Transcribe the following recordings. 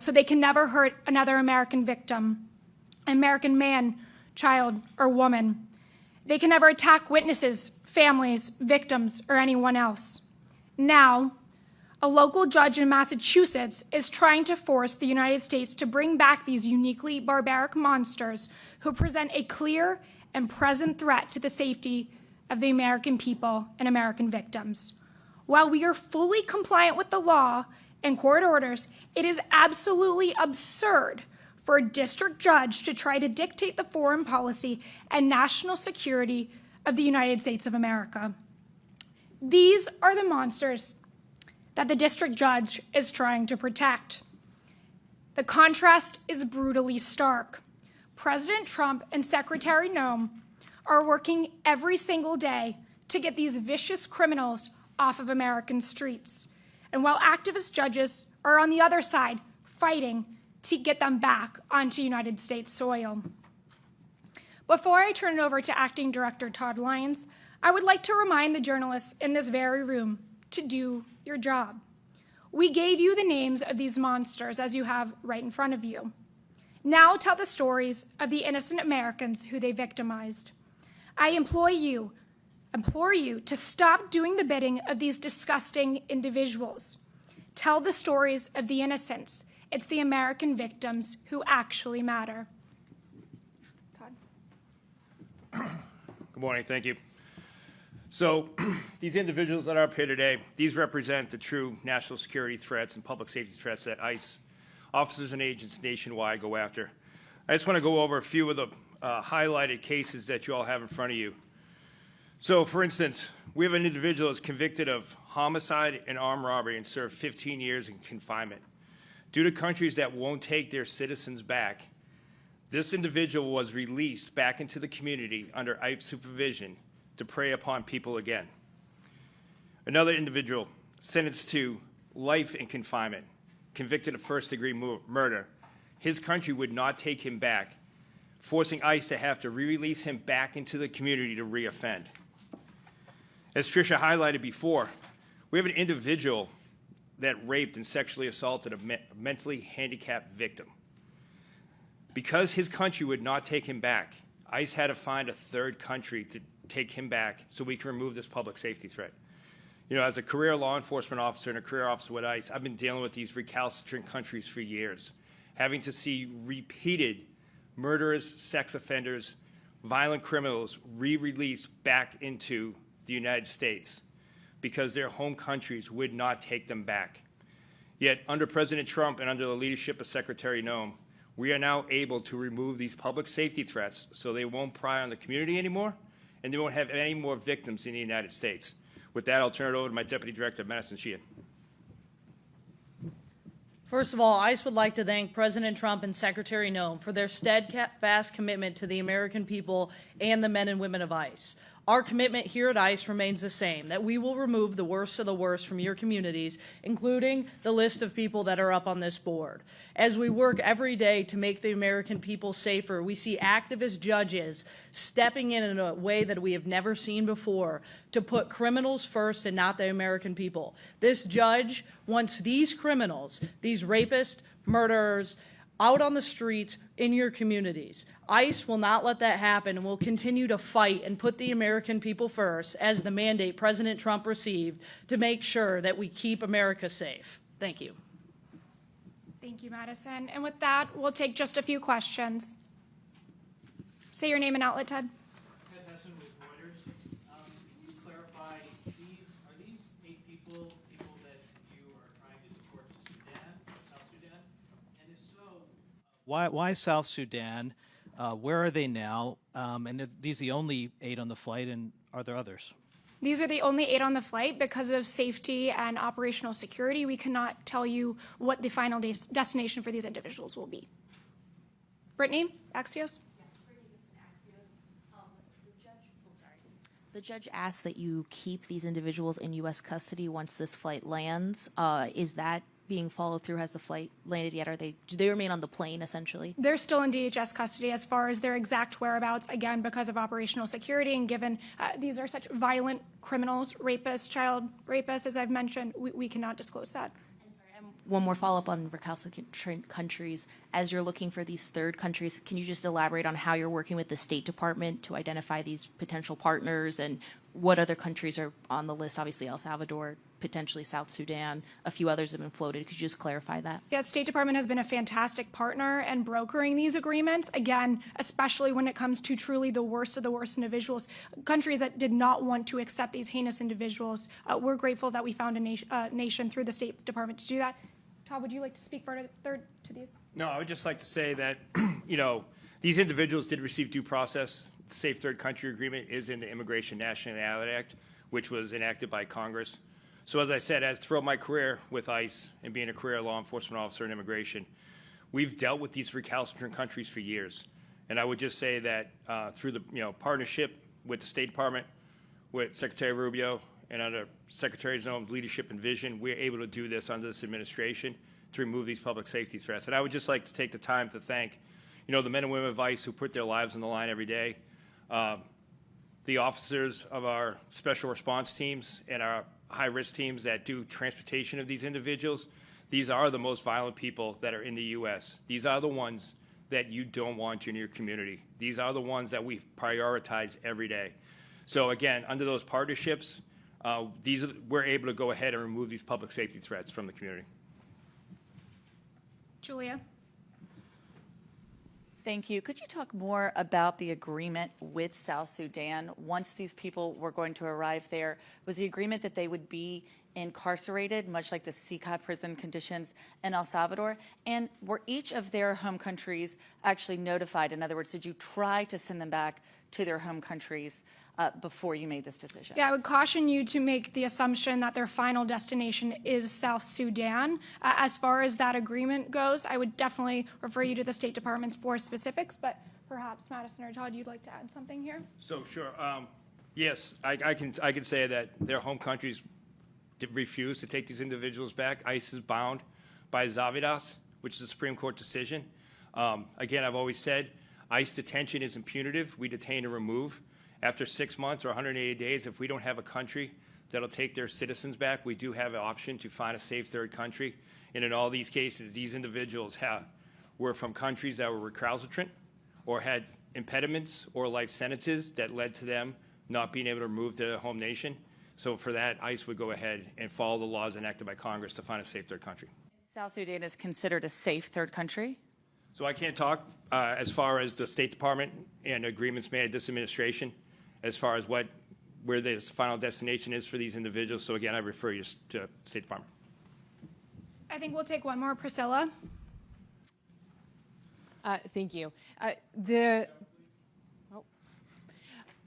so they can never hurt another American victim, American man, child, or woman. They can never attack witnesses, families, victims, or anyone else. Now, a local judge in Massachusetts is trying to force the United States to bring back these uniquely barbaric monsters who present a clear and present threat to the safety of the American people and American victims. While we are fully compliant with the law and court orders, it is absolutely absurd for a district judge to try to dictate the foreign policy and national security of the United States of America. These are the monsters that the district judge is trying to protect. The contrast is brutally stark. President Trump and Secretary Noem are working every single day to get these vicious criminals off of American streets. And while activist judges are on the other side fighting to get them back onto United States soil. Before I turn it over to Acting Director Todd Lyons, I would like to remind the journalists in this very room to do your job. We gave you the names of these monsters as you have right in front of you. Now tell the stories of the innocent Americans who they victimized. I implore you to stop doing the bidding of these disgusting individuals. Tell the stories of the innocents. It's the American victims who actually matter. Todd. Good morning, thank you. So these individuals that are up here today, these represent the true national security threats and public safety threats that ICE officers and agents nationwide go after. I just want to go over a few of the highlighted cases that you all have in front of you. So for instance, we have an individual that's convicted of homicide and armed robbery and served 15 years in confinement. Due to countries that won't take their citizens back, this individual was released back into the community under ICE supervision to prey upon people again. Another individual sentenced to life in confinement, convicted of first-degree murder. His country would not take him back, forcing ICE to have to re-release him back into the community to re-offend. As Tricia highlighted before, we have an individual that raped and sexually assaulted a mentally handicapped victim. Because his country would not take him back, ICE had to find a third country to take him back so we can remove this public safety threat. You know, as a career law enforcement officer and a career officer with ICE, I've been dealing with these recalcitrant countries for years, having to see repeated murderers, sex offenders, violent criminals re-released back into the United States because their home countries would not take them back. Yet under President Trump and under the leadership of Secretary Noem, we are now able to remove these public safety threats so they won't pry on the community anymore and they won't have any more victims in the United States. With that, I'll turn it over to my Deputy Director, Madison Sheehan. First of all, ICE would like to thank President Trump and Secretary Noem for their steadfast commitment to the American people and the men and women of ICE. Our commitment here at ICE remains the same, that we will remove the worst of the worst from your communities, including the list of people that are up on this board. As we work every day to make the American people safer, we see activist judges stepping in a way that we have never seen before to put criminals first and not the American people. This judge wants these criminals, these rapists, murderers, out on the streets in your communities. ICE will not let that happen and will continue to fight and put the American people first as the mandate President Trump received to make sure that we keep America safe. Thank you. Thank you, Madison. And with that, we'll take just a few questions. Say your name and outlet, Ted. Ted Hesson with Reuters. Can you clarify, are these 8 people that you are trying to deport to Sudan or South Sudan? And if so, why South Sudan? Where are they now? And are these the only 8 on the flight, and are there others? These are the only 8 on the flight. Because of safety and operational security, we cannot tell you what the final destination for these individuals will be. Brittany, Axios? The judge asked that you keep these individuals in U.S. custody once this flight lands. Is that being followed through? Has the flight landed yet? Do they remain on the plane, essentially? They're still in DHS custody as far as their exact whereabouts, again, because of operational security, and given these are such violent criminals, rapists, child rapists, as I've mentioned, we cannot disclose that. one more follow-up on recalcitrant countries. As you're looking for these third countries, can you just elaborate on how you're working with the State Department to identify these potential partners and what other countries are on the list? Obviously, El Salvador, potentially South Sudan, a few others have been floated. Could you just clarify that? Yes, State Department has been a fantastic partner and brokering these agreements, again, especially when it comes to truly the worst of the worst individuals, countries that did not want to accept these heinous individuals. We're grateful that we found a nation through the State Department to do that. Todd, would you like to speak further to these? No, I would just like to say that, these individuals did receive due process. The Safe Third Country Agreement is in the Immigration Nationality Act, which was enacted by Congress. So as I said, throughout my career with ICE and being a career law enforcement officer in immigration, we've dealt with these recalcitrant countries for years. And I would just say that through the partnership with the State Department, with Secretary Rubio, and under Secretary Zone's leadership and vision, we're able to do this under this administration to remove these public safety threats. And I would just like to take the time to thank, the men and women of ICE who put their lives on the line every day, the officers of our special response teams and our high-risk teams that do transportation of these individuals. These are the most violent people that are in the U.S. These are the ones that you don't want in your community. These are the ones that we prioritize every day. So again, under those partnerships, we're able to go ahead and remove these public safety threats from the community. Julia? Thank you. Could you talk more about the agreement with South Sudan? Once these people were going to arrive there, was the agreement that they would be incarcerated, much like the CCA prison conditions in El Salvador? And were each of their home countries actually notified? In other words, did you try to send them back to their home countries before you made this decision? Yeah, I would caution you to make the assumption that their final destination is South Sudan. As far as that agreement goes, I would definitely refer you to the State Department's for specifics, but perhaps Madison or Todd, you'd like to add something here? So sure, yes, I can say that their home countries refuse to take these individuals back. ICE is bound by Zavidas, which is a Supreme Court decision. Again, I've always said ICE detention isn't punitive. We detain and remove. After 6 months or 180 days, if we don't have a country that'll take their citizens back, we do have an option to find a safe third country. And in all these cases, these individuals were from countries that were recalcitrant or had impediments or life sentences that led to them not being able to remove to their home nation. So for that, ICE would go ahead and follow the laws enacted by Congress to find a safe third country. South Sudan is considered a safe third country? So I can't talk as far as the State Department and agreements made at this administration as far as where this final destination is for these individuals. So again, I refer you to State Department. I think we'll take one more. Priscilla? Thank you.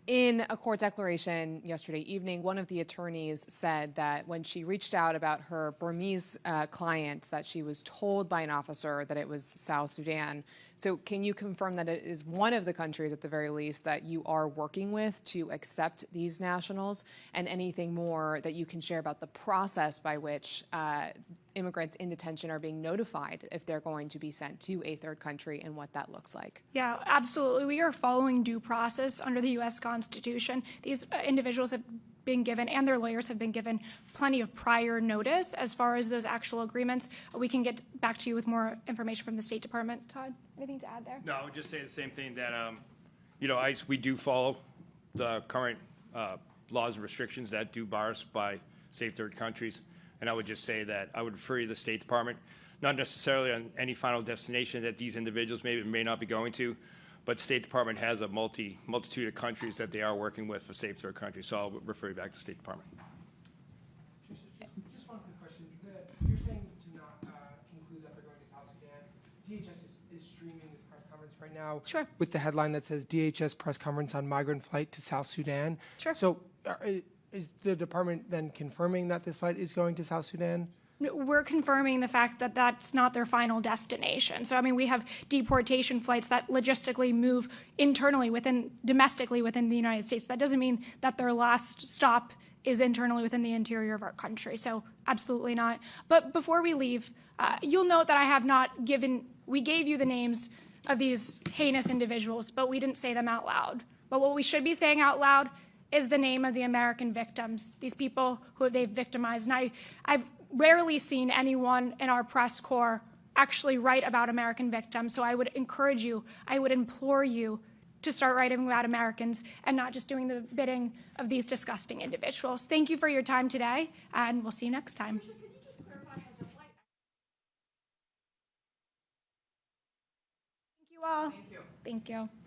In a court declaration yesterday evening, one of the attorneys said that when she reached out about her Burmese client, that she was told by an officer that it was South Sudan. So can you confirm that it is one of the countries, at the very least, that you are working with to accept these nationals, and anything more that you can share about the process by which immigrants in detention are being notified if they're going to be sent to a third country and what that looks like? Yeah, absolutely. We are following due process under the U.S. Constitution. These individuals have been given, and their lawyers have been given, plenty of prior notice as far as those actual agreements. We can get back to you with more information from the State Department. Todd, anything to add there? No, I would just say the same thing that, ICE, we do follow the current laws and restrictions that do bar us by safe third countries. And I would just say that I would refer you to the State Department, not necessarily on any final destination that these individuals may not be going to, but State Department has a multitude of countries that they are working with for safe third countries. So I'll refer you back to State Department. Just one quick question. You're saying to not conclude that they're going to South Sudan. DHS is streaming this press conference right now. Sure. With the headline that says DHS press conference on migrant flight to South Sudan. Sure. So is the department then confirming that this flight is going to South Sudan? We're confirming the fact that that's not their final destination. So, I mean, we have deportation flights that logistically move internally domestically within the United States. That doesn't mean that their last stop is internally within the interior of our country. So, absolutely not. But before we leave, you'll note that I have not we gave you the names of these heinous individuals, but we didn't say them out loud. But what we should be saying out loud is the name of the American victims, these people who they've victimized. And rarely seen anyone in our press corps actually write about American victims. So I would encourage you, I would implore you to start writing about Americans and not just doing the bidding of these disgusting individuals. Thank you for your time today, and we'll see you next time. Can you just clarify, has the flight... Thank you all. Thank you. Thank you.